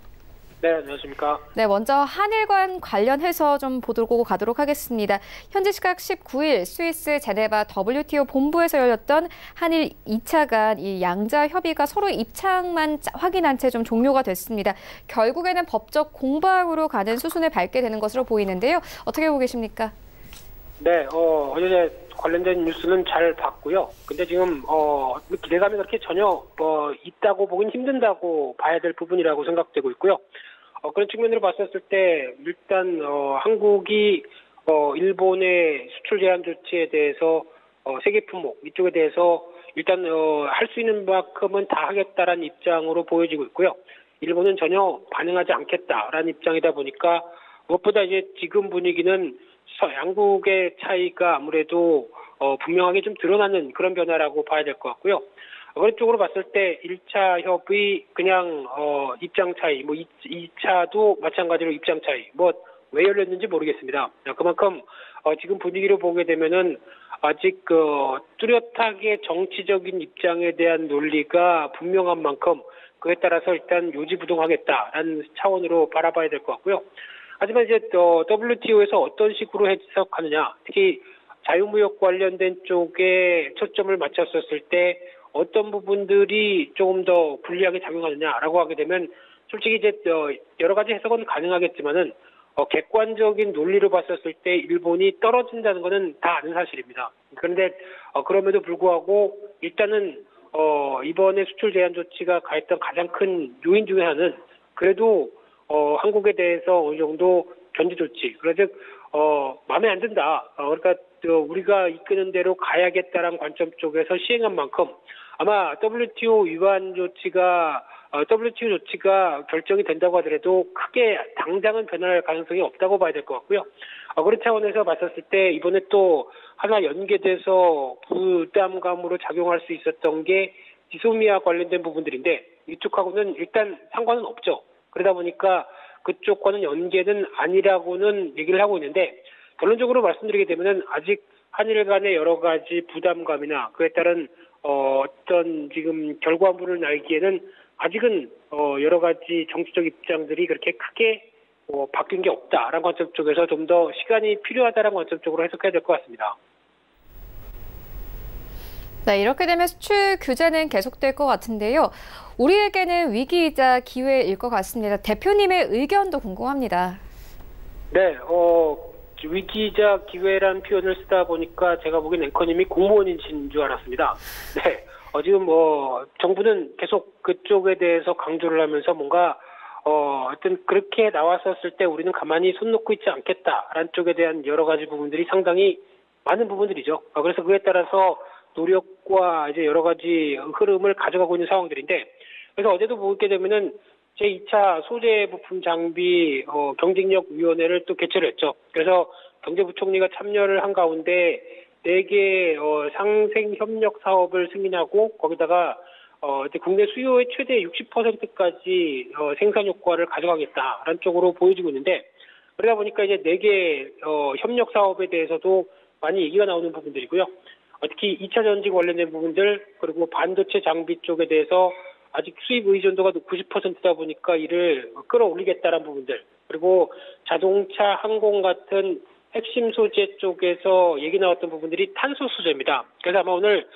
네, 안녕하십니까? 네, 먼저 한일관 관련해서 좀 보고 가도록 하겠습니다. 현지 시각 19일 스위스 제네바 WTO 본부에서 열렸던 한일 2차 간 이 양자 협의가 서로 입장만 확인한 채 좀 종료가 됐습니다. 결국에는 법적 공방으로 가는 수순을 밟게 되는 것으로 보이는데요. 어떻게 보고 계십니까? 네, 어제 관련된 뉴스는 잘 봤고요. 근데 지금, 기대감이 그렇게 전혀, 있다고 보긴 힘든다고 봐야 될 부분이라고 생각되고 있고요. 그런 측면으로 봤었을 때, 일단, 한국이, 일본의 수출 제한 조치에 대해서, 세계 품목, 이쪽에 대해서 일단, 할 수 있는 만큼은 다 하겠다라는 입장으로 보여지고 있고요. 일본은 전혀 반응하지 않겠다라는 입장이다 보니까, 무엇보다 이제 지금 분위기는 양국의 차이가 아무래도 분명하게 좀 드러나는 그런 변화라고 봐야 될 것 같고요. 그런 쪽으로 봤을 때 1차 협의 그냥 입장 차이, 2차도 마찬가지로 입장 차이, 왜 열렸는지 모르겠습니다. 그만큼 지금 분위기로 보게 되면은 아직 뚜렷하게 정치적인 입장에 대한 논리가 분명한 만큼 그에 따라서 일단 요지부동하겠다라는 차원으로 바라봐야 될 것 같고요. 하지만 이제 WTO에서 어떤 식으로 해석하느냐, 특히 자유무역 관련된 쪽에 초점을 맞췄었을 때 어떤 부분들이 조금 더 불리하게 작용하느냐라고 하게 되면 솔직히 이제 여러 가지 해석은 가능하겠지만은 객관적인 논리로 봤었을 때 일본이 떨어진다는 것은 다 아는 사실입니다. 그런데 그럼에도 불구하고 일단은 이번에 수출 제한 조치가 가했던 가장 큰 요인 중에 하나는 그래도 한국에 대해서 어느 정도 견제 조치, 그래서 마음에 안 든다. 그러니까 우리가 이끄는 대로 가야겠다라는 관점 쪽에서 시행한 만큼 아마 WTO 위반 조치가 WTO 조치가 결정이 된다고 하더라도 크게 당장은 변할 가능성이 없다고 봐야 될 것 같고요. 그런 차원에서 봤었을 때 이번에 또 하나 연계돼서 부담감으로 작용할 수 있었던 게 지소미아 관련된 부분들인데 이쪽하고는 일단 상관은 없죠. 그러다 보니까 그쪽과는 연계는 아니라고는 얘기를 하고 있는데 결론적으로 말씀드리게 되면은 아직 한일 간의 여러 가지 부담감이나 그에 따른 어떤 지금 결과물을 날기에는 아직은 여러 가지 정치적 입장들이 그렇게 크게 바뀐 게 없다라는 관점 쪽에서 좀 더 시간이 필요하다라는 관점 쪽으로 해석해야 될 것 같습니다. 네, 이렇게 되면 수출 규제는 계속될 것 같은데요. 우리에게는 위기이자 기회일 것 같습니다. 대표님의 의견도 궁금합니다. 네, 위기이자 기회라는 표현을 쓰다 보니까 제가 보기엔 앵커님이 공무원이신 줄 알았습니다. 네, 지금 정부는 계속 그쪽에 대해서 강조를 하면서 뭔가 하여튼 그렇게 나왔었을 때 우리는 가만히 손 놓고 있지 않겠다라는 쪽에 대한 여러 가지 부분들이 상당히 많은 부분들이죠. 그래서 그에 따라서 노력과 이제 여러 가지 흐름을 가져가고 있는 상황들인데, 그래서 어제도 보게 되면은 제2차 소재 부품 장비 경쟁력위원회를 또 개최를 했죠. 그래서 경제부총리가 참여를 한 가운데 4개 상생 협력 사업을 승인하고 거기다가 이제 국내 수요의 최대 60%까지 생산 효과를 가져가겠다라는 쪽으로 보여지고 있는데, 그러다 보니까 이제 4개 협력 사업에 대해서도 많이 얘기가 나오는 부분들이고요. 특히 2차 전지 관련된 부분들, 그리고 반도체 장비 쪽에 대해서 아직 수입 의존도가 90%다 보니까 이를 끌어올리겠다는 부분들, 그리고 자동차, 항공 같은 핵심 소재 쪽에서 얘기 나왔던 부분들이 탄소 소재입니다. 그래서 아마 오늘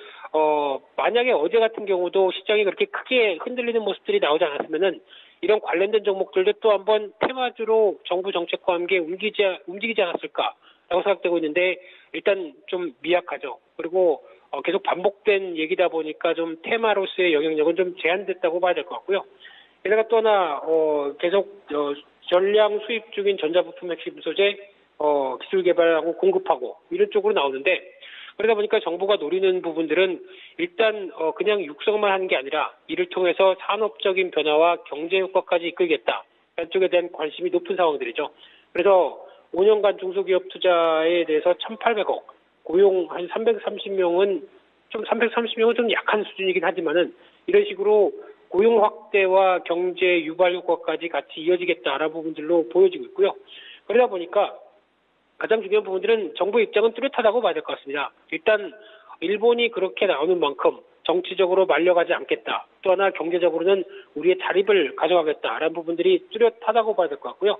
만약에 어제 같은 경우도 시장이 그렇게 크게 흔들리는 모습들이 나오지 않았으면은 이런 관련된 종목들도 또 한번 테마주로 정부 정책과 함께 움직이지 않았을까라고 생각되고 있는데 일단 좀 미약하죠. 그리고 계속 반복된 얘기다 보니까 좀 테마로서의 영향력은 좀 제한됐다고 봐야 될 것 같고요. 게다가 또 하나 계속 전량 수입 중인 전자부품 핵심 소재 기술 개발하고 공급하고 이런 쪽으로 나오는데, 그러다 보니까 정부가 노리는 부분들은 일단 그냥 육성만 하는 게 아니라 이를 통해서 산업적인 변화와 경제 효과까지 이끌겠다. 이런 쪽에 대한 관심이 높은 상황들이죠. 그래서 5년간 중소기업 투자에 대해서 1,800억, 고용 한 330명은 좀 약한 수준이긴 하지만은 이런 식으로 고용 확대와 경제 유발 효과까지 같이 이어지겠다라는 부분들로 보여지고 있고요. 그러다 보니까 가장 중요한 부분들은 정부 입장은 뚜렷하다고 봐야 될 것 같습니다. 일단 일본이 그렇게 나오는 만큼 정치적으로 말려가지 않겠다. 또 하나 경제적으로는 우리의 자립을 가져가겠다라는 부분들이 뚜렷하다고 봐야 될 것 같고요.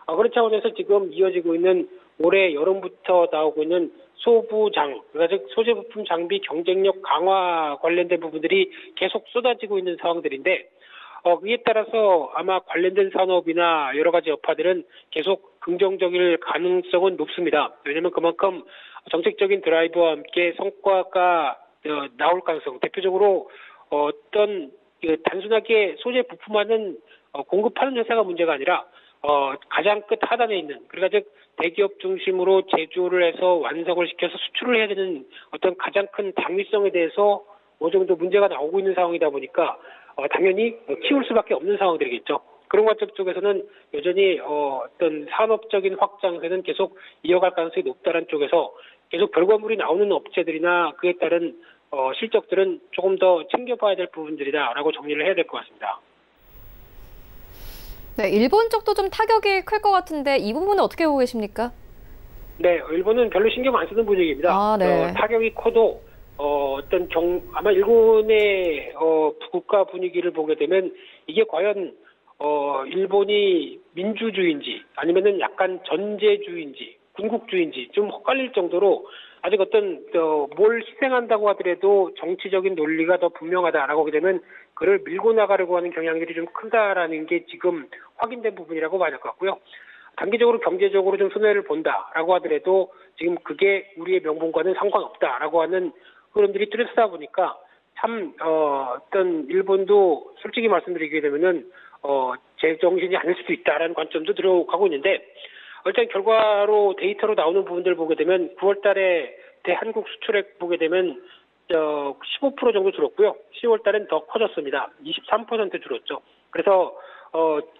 그런 차원에서 지금 이어지고 있는 올해 여름부터 나오고 있는 소부장, 즉 소재부품 장비 경쟁력 강화 관련된 부분들이 계속 쏟아지고 있는 상황들인데, 그에 따라서 아마 관련된 산업이나 여러 가지 여파들은 계속 긍정적일 가능성은 높습니다. 왜냐하면 그만큼 정책적인 드라이브와 함께 성과가 나올 가능성, 대표적으로 어떤 단순하게 소재 부품만은 공급하는 회사가 문제가 아니라 가장 끝 하단에 있는, 그러니까 즉 대기업 중심으로 제조를 해서 완성을 시켜서 수출을 해야 되는 어떤 가장 큰 당위성에 대해서 어느 정도 문제가 나오고 있는 상황이다 보니까 당연히 키울 수밖에 없는 상황들이겠죠. 그런 관점 쪽에서는 여전히 어떤 산업적인 확장세는 계속 이어갈 가능성이 높다는 쪽에서 계속 결과물이 나오는 업체들이나 그에 따른 실적들은 조금 더 챙겨봐야 될 부분들이다라고 정리를 해야 될 것 같습니다. 네, 일본 쪽도 좀 타격이 클 것 같은데 이 부분은 어떻게 보고 계십니까? 네, 일본은 별로 신경 안 쓰는 분위기입니다. 네. 타격이 커도 아마 일본의 국가 분위기를 보게 되면 이게 과연 일본이 민주주의인지 아니면은 약간 전제주의인지 군국주의인지 좀 헷갈릴 정도로 아직 뭘 희생한다고 하더라도 정치적인 논리가 더 분명하다라고 하게 되면 그를 밀고 나가려고 하는 경향들이 좀 크다라는 게 지금 확인된 부분이라고 봐야 될 것 같고요. 단기적으로 경제적으로 좀 손해를 본다라고 하더라도 지금 그게 우리의 명분과는 상관없다라고 하는 흐름들이 뚜렷하다 보니까 참 일본도 솔직히 말씀드리게 되면은 제정신이 아닐 수도 있다라는 관점도 들어가고 있는데, 일단 결과로 데이터로 나오는 부분들을 보게 되면 9월달에 대한국 수출액 보게 되면 15% 정도 줄었고요. 10월달엔 더 커졌습니다. 23% 줄었죠. 그래서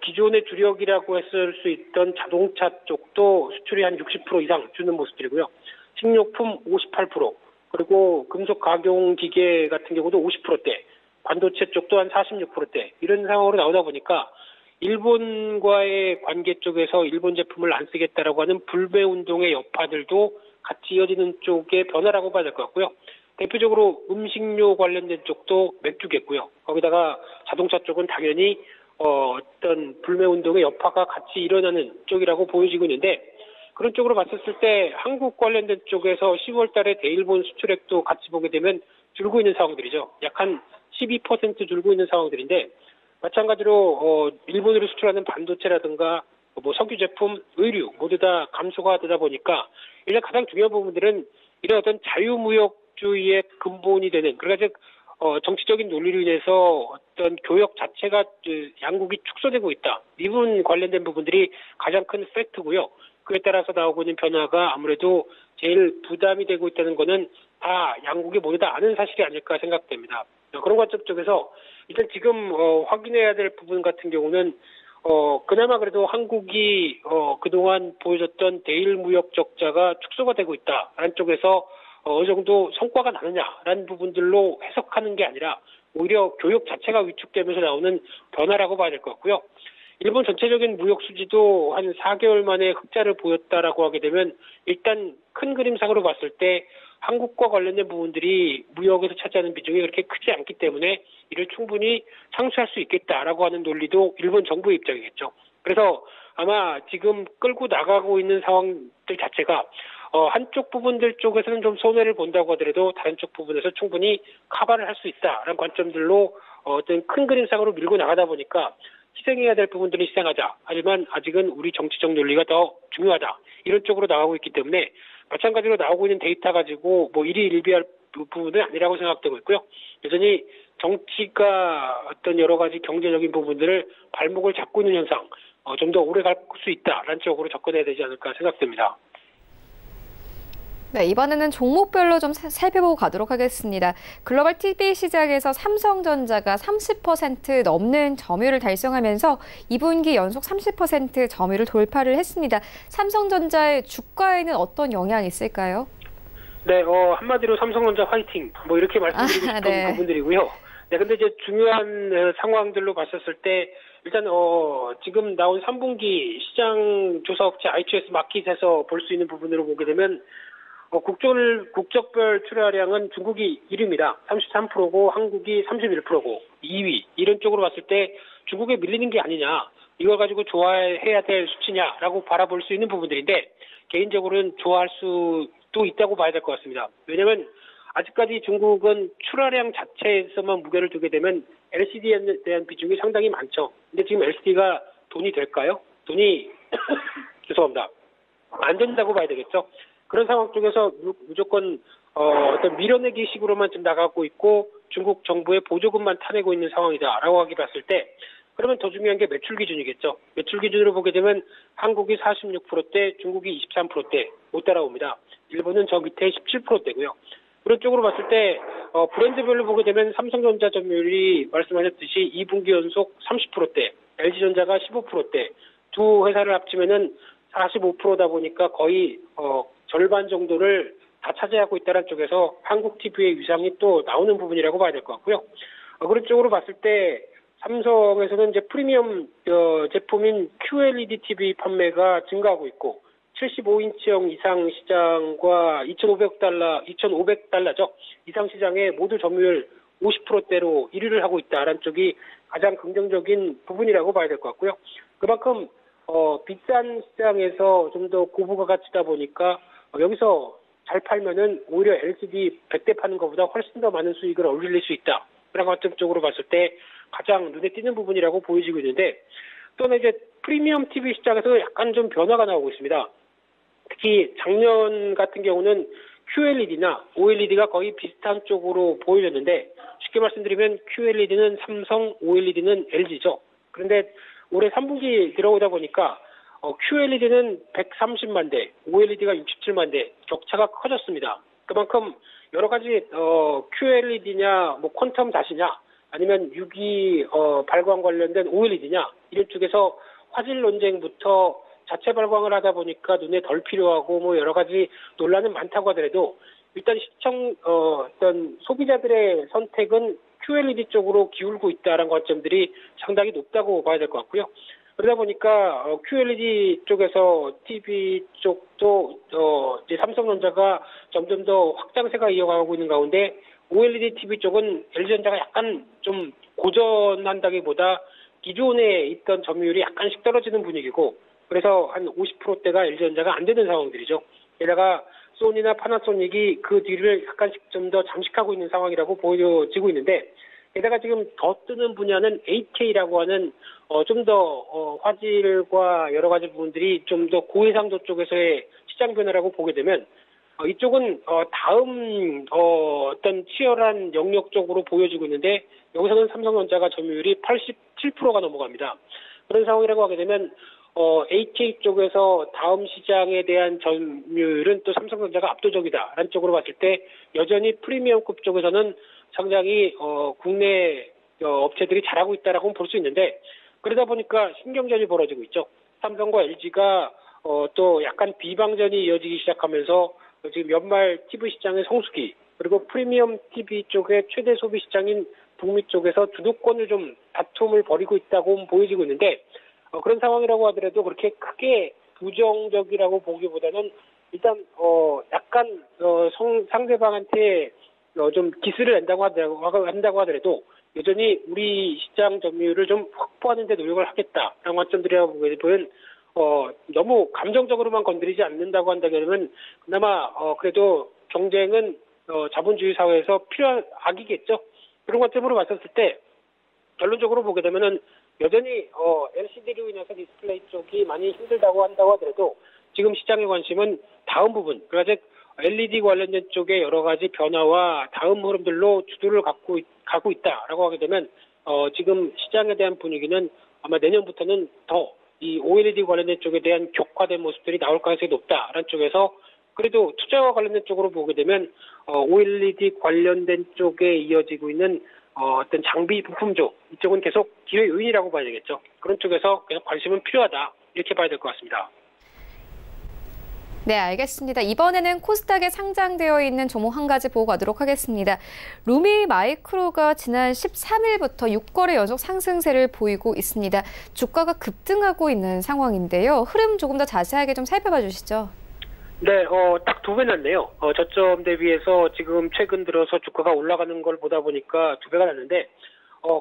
기존의 주력이라고 했을 수 있던 자동차 쪽도 수출이 한 60% 이상 주는 모습들이고요. 식료품 58%, 그리고 금속 가공 기계 같은 경우도 50%대, 반도체 쪽도 한 46%대 이런 상황으로 나오다 보니까 일본과의 관계 쪽에서 일본 제품을 안 쓰겠다라고 하는 불매 운동의 여파들도 같이 이어지는 쪽의 변화라고 봐야 될 것 같고요. 대표적으로 음식료 관련된 쪽도 맥주겠고요. 거기다가 자동차 쪽은 당연히 어떤 불매 운동의 여파가 같이 일어나는 쪽이라고 보여지고 있는데, 그런 쪽으로 봤었을 때 한국 관련된 쪽에서 10월 달에 대일본 수출액도 같이 보게 되면 줄고 있는 상황들이죠. 약 한 12% 줄고 있는 상황들인데, 마찬가지로 일본으로 수출하는 반도체라든가 석유 제품, 의류 모두 다 감소가 되다 보니까 일단 가장 중요한 부분들은 이런 어떤 자유무역주의의 근본이 되는, 그러니까 즉 정치적인 논리로 인해서 어떤 교역 자체가 양국이 축소되고 있다. 이 부분 관련된 부분들이 가장 큰 팩트고요. 그에 따라서 나오고 있는 변화가 아무래도 제일 부담이 되고 있다는 거는 다 양국이 모두 다 아는 사실이 아닐까 생각됩니다. 그런 관점 쪽에서 일단 지금 확인해야 될 부분 같은 경우는 그나마 그래도 한국이 그동안 보여줬던 대일 무역 적자가 축소가 되고 있다라는 쪽에서 어느 정도 성과가 나느냐라는 부분들로 해석하는 게 아니라 오히려 교역 자체가 위축되면서 나오는 변화라고 봐야 될 것 같고요. 일본 전체적인 무역 수지도 한 4개월 만에 흑자를 보였다라고 하게 되면 일단 큰 그림상으로 봤을 때 한국과 관련된 부분들이 무역에서 차지하는 비중이 그렇게 크지 않기 때문에 이를 충분히 상쇄할 수 있겠다라고 하는 논리도 일본 정부의 입장이겠죠. 그래서 아마 지금 끌고 나가고 있는 상황들 자체가 한쪽 부분들 쪽에서는 좀 손해를 본다고 하더라도 다른 쪽 부분에서 충분히 커버를 할 수 있다라는 관점들로 어떤 큰 그림상으로 밀고 나가다 보니까 희생해야 될 부분들은 희생하자. 하지만 아직은 우리 정치적 논리가 더 중요하다. 이런 쪽으로 나가고 있기 때문에 마찬가지로 나오고 있는 데이터 가지고 일희일비할 부분은 아니라고 생각되고 있고요. 여전히 정치가 어떤 여러 가지 경제적인 부분들을 발목을 잡고 있는 현상, 좀 더 오래 갈 수 있다라는 쪽으로 접근해야 되지 않을까 생각됩니다. 네, 이번에는 종목별로 좀 살펴보고 가도록 하겠습니다. 글로벌 TV 시장에서 삼성전자가 30% 넘는 점유율을 달성하면서 2분기 연속 30% 점유율을 돌파를 했습니다. 삼성전자의 주가에는 어떤 영향이 있을까요? 네, 한마디로 삼성전자 화이팅, 뭐 이렇게 말씀드리고 싶은 네. 부분들이고요. 네, 근데 이제 중요한 상황들로 봤었을 때, 일단, 지금 나온 3분기 시장 조사업체 IHS 마켓에서 볼 수 있는 부분으로 보게 되면, 국적별 출하량은 중국이 1위입니다. 33%고 한국이 31%고 2위. 이런 쪽으로 봤을 때 중국에 밀리는 게 아니냐. 이걸 가지고 좋아해야 될 수치냐라고 바라볼 수 있는 부분들인데 개인적으로는 좋아할 수도 있다고 봐야 될 것 같습니다. 왜냐하면 아직까지 중국은 출하량 자체에서만 무게를 두게 되면 LCD에 대한 비중이 상당히 많죠. 근데 지금 LCD가 돈이 될까요? 돈이 죄송합니다. 안 된다고 봐야 되겠죠. 그런 상황 쪽에서 무조건 어떤 밀어내기 식으로만 좀 나가고 있고 중국 정부의 보조금만 타내고 있는 상황이다라고 하기 봤을 때 그러면 더 중요한 게 매출 기준이겠죠. 매출 기준으로 보게 되면 한국이 46%대, 중국이 23%대 못 따라옵니다. 일본은 저 밑에 17%대고요. 그런 쪽으로 봤을 때 브랜드별로 보게 되면 삼성전자 점유율이 말씀하셨듯이 2분기 연속 30%대, LG전자가 15%대, 두 회사를 합치면은 45%다 보니까 거의 절반 정도를 다 차지하고 있다는 쪽에서 한국 TV의 위상이 또 나오는 부분이라고 봐야 될 것 같고요. 그런 쪽으로 봤을 때 삼성에서는 이제 프리미엄 제품인 QLED TV 판매가 증가하고 있고 75인치형 이상 시장과 2,500달러죠. 이상 시장에 모두 점유율 50%대로 1위를 하고 있다라는 쪽이 가장 긍정적인 부분이라고 봐야 될 것 같고요. 그만큼 비싼 시장에서 좀 더 고부가 가치다 보니까 여기서 잘 팔면은 오히려 LCD 100대 파는 것보다 훨씬 더 많은 수익을 올릴 수 있다. 그런 관점 쪽으로 봤을 때 가장 눈에 띄는 부분이라고 보여지고 있는데 또는 이제 프리미엄 TV 시장에서 약간 좀 변화가 나오고 있습니다. 특히 작년 같은 경우는 QLED나 OLED가 거의 비슷한 쪽으로 보여졌는데 쉽게 말씀드리면 QLED는 삼성, OLED는 LG죠. 그런데 올해 3분기 들어오다 보니까 QLED는 130만 대, OLED가 67만 대, 격차가 커졌습니다. 그만큼 여러 가지 QLED냐, 뭐 퀀텀 다시냐, 아니면 유기 발광 관련된 OLED냐 이런 쪽에서 화질 논쟁부터 자체 발광을 하다 보니까 눈에 덜 필요하고 뭐 여러 가지 논란은 많다고 하더라도 일단 어떤 소비자들의 선택은 QLED 쪽으로 기울고 있다는 관점들이 상당히 높다고 봐야 될 것 같고요. 그러다 보니까 QLED 쪽에서 TV 쪽도 이제 삼성전자가 점점 더 확장세가 이어가고 있는 가운데 OLED TV 쪽은 LG전자가 약간 좀 고전한다기보다 기존에 있던 점유율이 약간씩 떨어지는 분위기고 그래서 한 50%대가 LG전자가 안 되는 상황들이죠. 게다가 소니나 파나소닉이 그 뒤를 약간씩 좀 더 장식하고 있는 상황이라고 보여지고 있는데 게다가 지금 더 뜨는 분야는 8K라고 하는 좀 더 화질과 여러 가지 부분들이 좀 더 고해상도 쪽에서의 시장 변화라고 보게 되면 이쪽은 다음 어떤 치열한 영역 쪽으로 보여지고 있는데 여기서는 삼성전자가 점유율이 87%가 넘어갑니다. 그런 상황이라고 하게 되면 8K 쪽에서 다음 시장에 대한 점유율은 또 삼성전자가 압도적이다라는 쪽으로 봤을 때 여전히 프리미엄급 쪽에서는 상당히 국내 업체들이 잘하고 있다라고 볼 수 있는데 그러다 보니까 신경전이 벌어지고 있죠. 삼성과 LG가 또 약간 비방전이 이어지기 시작하면서 지금 연말 TV 시장의 성수기 그리고 프리미엄 TV 쪽의 최대 소비 시장인 북미 쪽에서 주도권을 좀 다툼을 벌이고 있다고 보여지고 있는데 그런 상황이라고 하더라도 그렇게 크게 부정적이라고 보기보다는 일단 약간 상대방한테 좀 기스를 낸다고 한다고 하더라도 여전히 우리 시장 점유율을 좀 확보하는 데 노력을 하겠다라는 관점들이라고 보면 너무 감정적으로만 건드리지 않는다고 한다면 그나마 그래도 경쟁은 자본주의 사회에서 필요한 악이겠죠. 그런 관점으로 봤었을 때 결론적으로 보게 되면은 여전히 LCD로 인해서 디스플레이 쪽이 많이 힘들다고 한다고 하더라도 지금 시장의 관심은 다음 부분, 그러니까 LED 관련된 쪽에 여러 가지 변화와 다음 흐름들로 주도를 가고 있다라고 하게 되면 지금 시장에 대한 분위기는 아마 내년부터는 더 이 OLED 관련된 쪽에 대한 격화된 모습들이 나올 가능성이 높다라는 쪽에서 그래도 투자와 관련된 쪽으로 보게 되면 OLED 관련된 쪽에 이어지고 있는 어떤 장비 부품종 이쪽은 계속 기회 요인이라고 봐야 되겠죠. 그런 쪽에서 계속 관심은 필요하다 이렇게 봐야 될 것 같습니다. 네, 알겠습니다. 이번에는 코스닥에 상장되어 있는 종목 한 가지 보고 가도록 하겠습니다. 루미마이크로가 지난 13일부터 6거래 연속 상승세를 보이고 있습니다. 주가가 급등하고 있는 상황인데요. 흐름 조금 더 자세하게 좀 살펴봐 주시죠. 네, 딱 두 배 났네요. 저점 대비해서 지금 최근 들어서 주가가 올라가는 걸 보다 보니까 두 배가 났는데,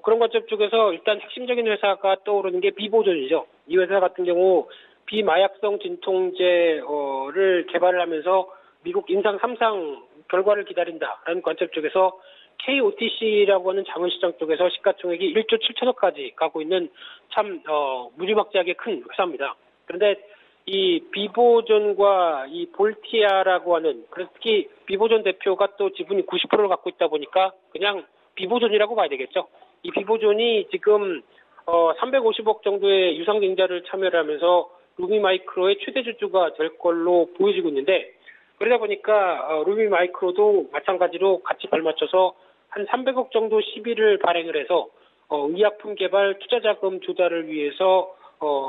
그런 관점 쪽에서 일단 핵심적인 회사가 떠오르는 게 비보존이죠. 이 회사 같은 경우 비마약성 진통제를 개발을 하면서 미국 임상 3상 결과를 기다린다라는 관점 쪽에서 KOTC라고 하는 자본시장 쪽에서 시가총액이 1조 7천억까지 가고 있는 참 무지막지하게 큰 회사입니다. 그런데 이 비보존과 이 볼티아라고 하는 그래서 특히 비보존 대표가 또 지분이 90%를 갖고 있다 보니까 그냥 비보존이라고 봐야 되겠죠. 이 비보존이 지금 350억 정도의 유상증자를 참여를 하면서 루미마이크로의 최대 주주가 될 걸로 보여지고 있는데 그러다 보니까 루미마이크로도 마찬가지로 같이 발맞춰서 한 300억 정도 시비를 발행을 해서 의약품 개발 투자자금 조달을 위해서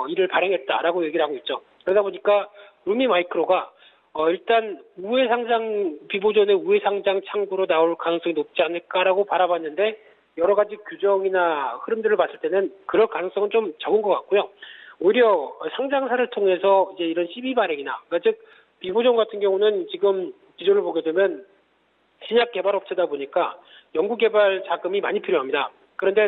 이를 발행했다라고 얘기를 하고 있죠. 그러다 보니까 루미마이크로가 일단 비보존의 우회 상장 창구로 나올 가능성이 높지 않을까라고 바라봤는데 여러 가지 규정이나 흐름들을 봤을 때는 그럴 가능성은 좀 적은 것 같고요. 오히려 상장사를 통해서 이제 이런 시비 발행이나 그러니까 즉 비보존 같은 경우는 지금 기조를 보게 되면 신약 개발 업체다 보니까 연구 개발 자금이 많이 필요합니다. 그런데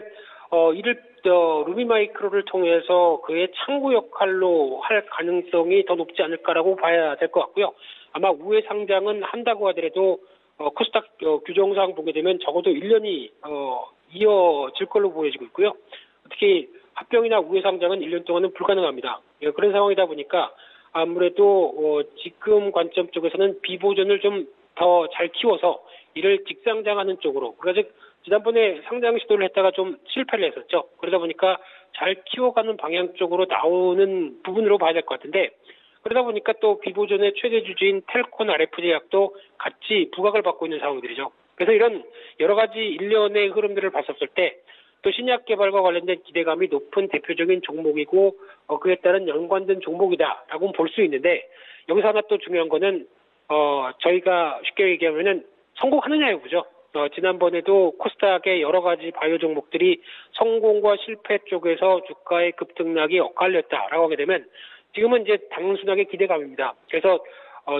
이를 루미마이크로를 통해서 그의 창구 역할로 할 가능성이 더 높지 않을까라고 봐야 될 것 같고요. 아마 우회 상장은 한다고 하더라도 코스닥 규정상 보게 되면 적어도 1년이 이어질 걸로 보여지고 있고요. 특히 합병이나 우회 상장은 1년 동안은 불가능합니다. 그런 상황이다 보니까 아무래도 지금 관점 쪽에서는 비보존을 좀 더 잘 키워서 이를 직상장하는 쪽으로 그러니까 즉 지난번에 상장 시도를 했다가 좀 실패를 했었죠. 그러다 보니까 잘 키워가는 방향 쪽으로 나오는 부분으로 봐야 될 것 같은데 그러다 보니까 또 비보존의 최대 주주인 텔콘 RF제약도 같이 부각을 받고 있는 상황들이죠. 그래서 이런 여러 가지 일련의 흐름들을 봤었을 때 또 신약 개발과 관련된 기대감이 높은 대표적인 종목이고 그에 따른 연관된 종목이다라고 볼 수 있는데 여기서 하나 또 중요한 거는 저희가 쉽게 얘기하면은 성공하느냐 여부죠. 지난번에도 코스닥의 여러 가지 바이오 종목들이 성공과 실패 쪽에서 주가의 급등락이 엇갈렸다라고 하게 되면 지금은 이제 단순하게 기대감입니다. 그래서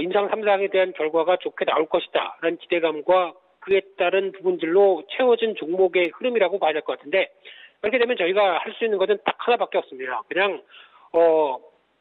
임상 3상에 대한 결과가 좋게 나올 것이다라는 기대감과 그에 따른 부분들로 채워진 종목의 흐름이라고 봐야 될 것 같은데 그렇게 되면 저희가 할 수 있는 것은 딱 하나밖에 없습니다. 그냥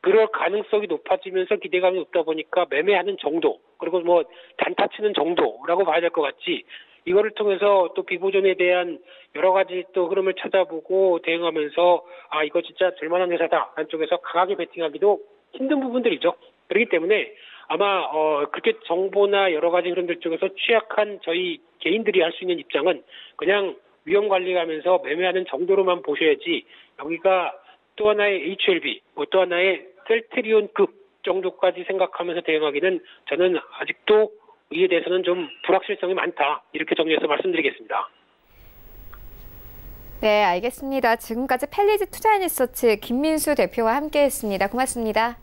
그럴 가능성이 높아지면서 기대감이 높다 보니까 매매하는 정도 그리고 뭐 단타 치는 정도라고 봐야 될 것 같지 이거를 통해서 또 비보존에 대한 여러 가지 또 흐름을 찾아보고 대응하면서 이거 진짜 될만한 회사다 라는 쪽에서 강하게 베팅하기도 힘든 부분들이죠. 그렇기 때문에 아마 그렇게 정보나 여러 가지 흐름들 쪽에서 취약한 저희 개인들이 할 수 있는 입장은 그냥 위험 관리하면서 매매하는 정도로만 보셔야지 여기가 또 하나의 HLB, 또 하나의 셀트리온급 정도까지 생각하면서 대응하기는 저는 아직도 이에 대해서는 좀 불확실성이 많다. 이렇게 정리해서 말씀드리겠습니다. 네, 알겠습니다. 지금까지 펠리즈 투자인리서치 김민수 대표와 함께했습니다. 고맙습니다.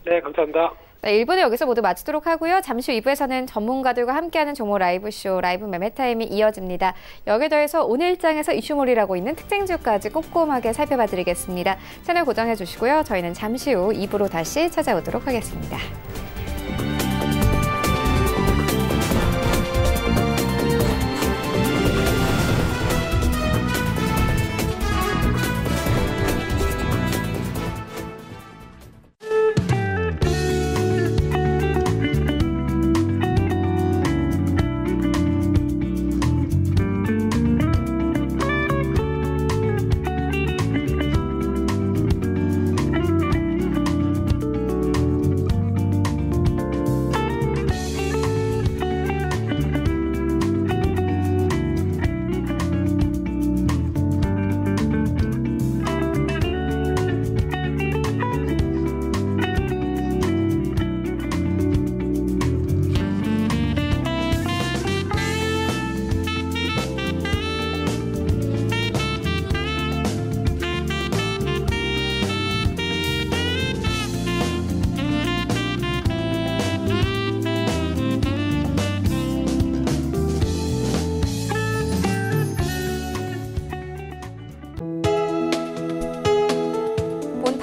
네, 감사합니다. 네, 1부는 여기서 모두 마치도록 하고요. 잠시 후 2부에서는 전문가들과 함께하는 종목 라이브쇼, 라이브 매매 타임이 이어집니다. 여기에 더해서 오늘 일장에서 이슈몰이라고 있는 특징주까지 꼼꼼하게 살펴봐 드리겠습니다. 채널 고정해 주시고요. 저희는 잠시 후 2부로 다시 찾아오도록 하겠습니다.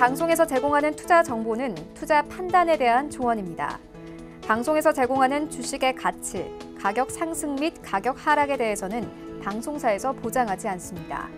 방송에서 제공하는 투자 정보는 투자 판단에 대한 조언입니다. 방송에서 제공하는 주식의 가치, 가격 상승 및 가격 하락에 대해서는 방송사에서 보장하지 않습니다.